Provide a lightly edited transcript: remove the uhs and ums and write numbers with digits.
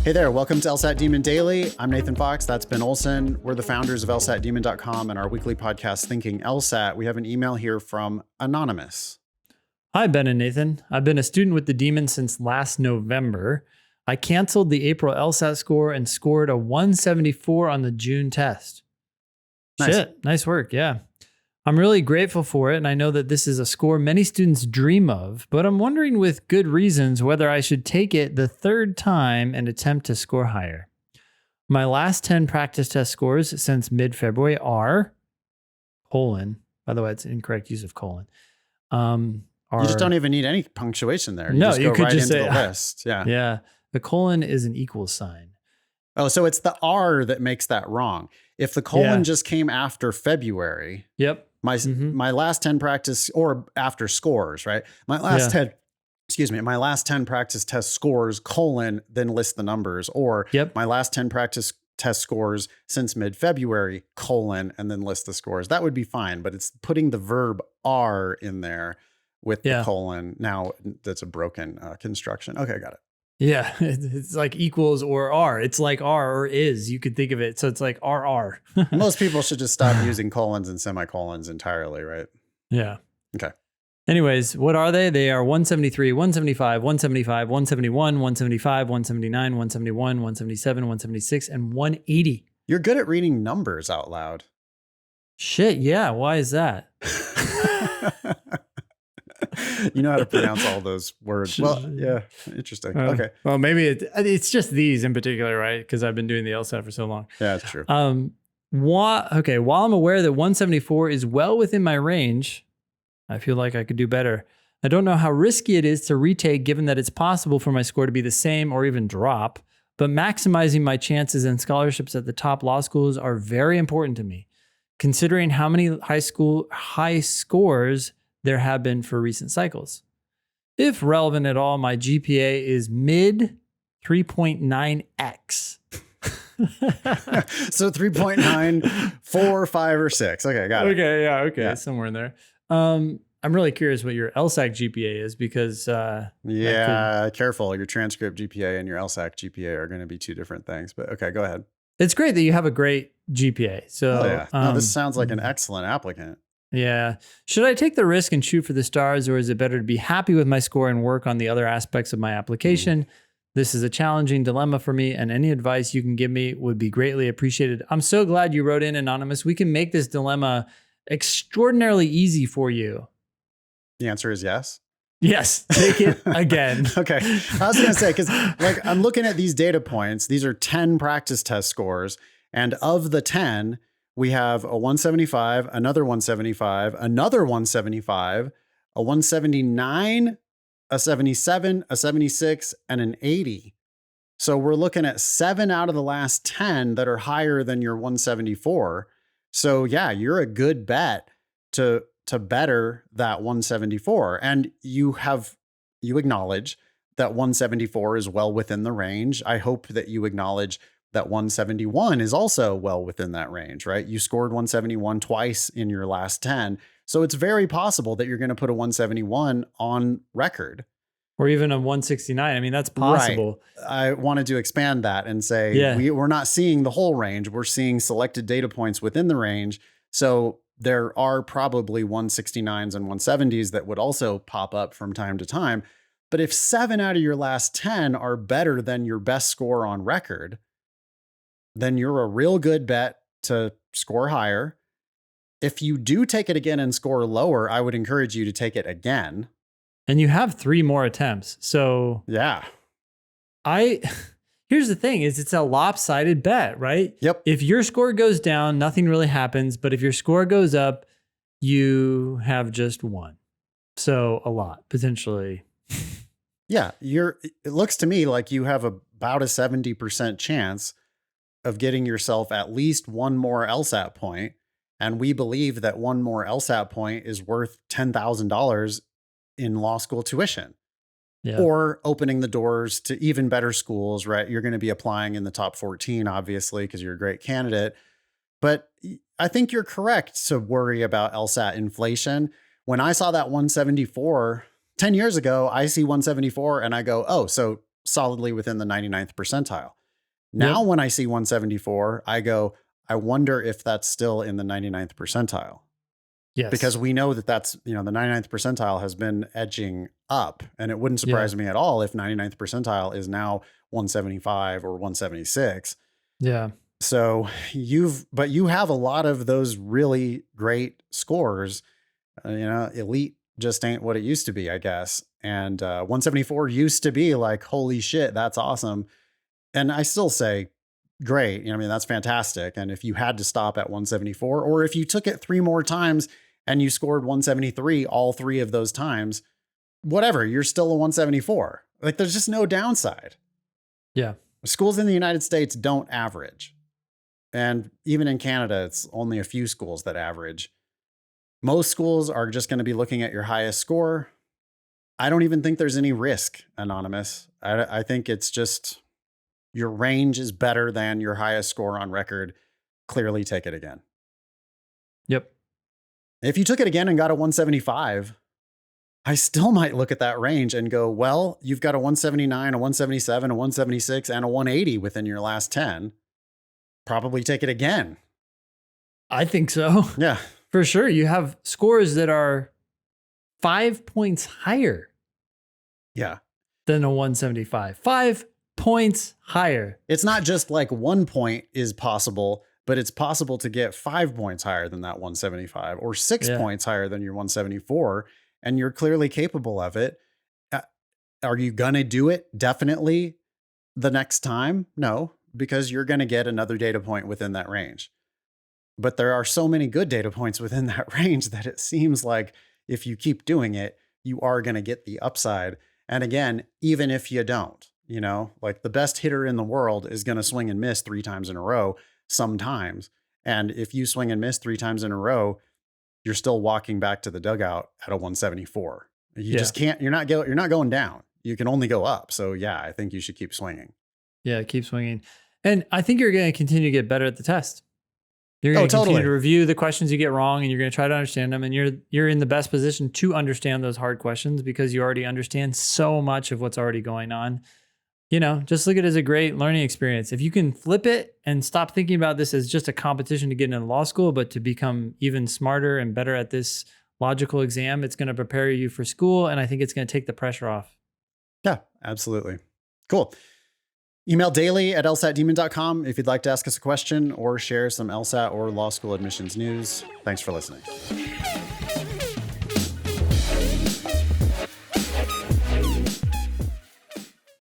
Hey there, welcome to LSAT Demon Daily. I'm Nathan Fox, that's Ben Olson. We're the founders of LSATdemon.com and our weekly podcast, Thinking LSAT. We have an email here from Anonymous. Hi, Ben and Nathan. I've been a student with the Demon since last November. I canceled the April LSAT score and scored a 174 on the June test. Nice. Shit, nice work, yeah. I'm really grateful for it, and I know that this is a score many students dream of, but I'm wondering with good reasons whether I should take it the third time and attempt to score higher. My last 10 practice test scores since mid-February are, by the way, it's an incorrect use of colon. You just don't even need any punctuation there. No, just you go could right just into say, the list. Yeah. Yeah, the colon is an equal sign. Oh, so it's the R that makes that wrong. If the colon just came after February, Yep. my last 10 practice or after scores, right? My last 10 practice test scores, colon, then list the numbers, or my last 10 practice test scores since mid-February, colon, and then list the scores. That would be fine, but it's putting the verb are in there with the colon. Now that's a broken construction. Okay, got it. Yeah, it's like equals or are. It's like are or is. You could think of it. So it's like RR. Most people should just stop using colons and semicolons entirely, right? Yeah. Okay. Anyways, what are they? They are 173, 175, 175, 171, 175, 179, 171, 177, 176, and 180. You're good at reading numbers out loud. Shit, yeah. Why is that? You know how to pronounce all those words. Well, yeah, interesting. Okay. Well, maybe it's just these in particular, right? Because I've been doing the LSAT for so long. Yeah, that's true. While I'm aware that 174 is well within my range, I feel like I could do better. I don't know how risky it is to retake given that it's possible for my score to be the same or even drop, but maximizing my chances and scholarships at the top law schools are very important to me, considering how many high scores there have been for recent cycles. If relevant at all, my GPA is mid 3.9x. So 3.9, 4, 5, or 6. Okay, got it. Okay, yeah, okay, yeah. Somewhere in there. I'm really curious what your LSAC GPA is because... careful. Your transcript GPA and your LSAC GPA are going to be two different things. But okay, go ahead. It's great that you have a great GPA. So, this sounds like an excellent applicant. Yeah. Should I take the risk and shoot for the stars, or is it better to be happy with my score and work on the other aspects of my application? This is a challenging dilemma for me, and any advice you can give me would be greatly appreciated. I'm so glad you wrote in, Anonymous. We can make this dilemma extraordinarily easy for you. The answer is yes. Yes, take it again. Okay. I was going to say, because like I'm looking at these data points, these are 10 practice test scores, and of the 10, we have a 175, another 175, another 175, a 179, a 77, a 76, and an 80. So we're looking at 7 out of the last 10 that are higher than your 174. So yeah, you're a good bet to better that 174. And you acknowledge that 174 is well within the range. I hope that you acknowledge that 171 is also well within that range, right? You scored 171 twice in your last 10. So it's very possible that you're going to put a 171 on record. Or even a 169. I mean, that's possible. Right. I wanted to expand that and say, we're not seeing the whole range. We're seeing selected data points within the range. So there are probably 169s and 170s that would also pop up from time to time. But if 7 out of your last 10 are better than your best score on record, then you're a real good bet to score higher. If you do take it again and score lower, I would encourage you to take it again. And you have 3 more attempts. So yeah, here's the thing is it's a lopsided bet, right? Yep. If your score goes down, nothing really happens. But if your score goes up, you have just 1. So a lot potentially. Yeah. It looks to me like you have about a 70% chance of getting yourself at least 1 more LSAT point. And we believe that 1 more LSAT point is worth $10,000 in law school tuition, or opening the doors to even better schools, right? You're going to be applying in the top 14, obviously, because you're a great candidate. But I think you're correct to worry about LSAT inflation. When I saw that 174 10 years ago, I see 174 and I go, oh, so solidly within the 99th percentile. Now, when I see 174, I go, I wonder if that's still in the 99th percentile. Yes. Because we know that that's, the 99th percentile has been edging up. And it wouldn't surprise me at all if 99th percentile is now 175 or 176. Yeah. So but you have a lot of those really great scores. Elite just ain't what it used to be, I guess. And 174 used to be like, holy shit, that's awesome. And I still say, great. That's fantastic. And if you had to stop at 174, or if you took it 3 more times and you scored 173 all 3 of those times, whatever, you're still a 174. Like, there's just no downside. Yeah. Schools in the United States don't average. And even in Canada, it's only a few schools that average. Most schools are just going to be looking at your highest score. I don't even think there's any risk, Anonymous. I think it's just your range is better than your highest score on record. Clearly take it again. Yep. If you took it again and got a 175, I still might look at that range and go, well, you've got a 179, a 177, a 176, and a 180 within your last 10. Probably take it again. I think so. Yeah. For sure. You have scores that are 5 points higher. Yeah. Than a 175. 5 points higher. It's not just like 1 point is possible, but it's possible to get 5 points higher than that 175 or 6 points higher than your 174. And you're clearly capable of it. Are you going to do it definitely the next time? No, because you're going to get another data point within that range. But there are so many good data points within that range that it seems like if you keep doing it, you are going to get the upside. And again, even if you don't, like the best hitter in the world is going to swing and miss 3 times in a row sometimes. And if you swing and miss 3 times in a row, you're still walking back to the dugout at a 174. You just can't, you're not going down. You can only go up. So yeah, I think you should keep swinging. Yeah, keep swinging. And I think you're going to continue to get better at the test. You're going to continue totally to review the questions you get wrong, and you're going to try to understand them. And you're in the best position to understand those hard questions because you already understand so much of what's already going on. Just look at it as a great learning experience. If you can flip it and stop thinking about this as just a competition to get into law school, but to become even smarter and better at this logical exam, it's going to prepare you for school. And I think it's going to take the pressure off. Yeah, absolutely. Cool. Email daily@lsatdemon.com if you'd like to ask us a question or share some LSAT or law school admissions news. Thanks for listening.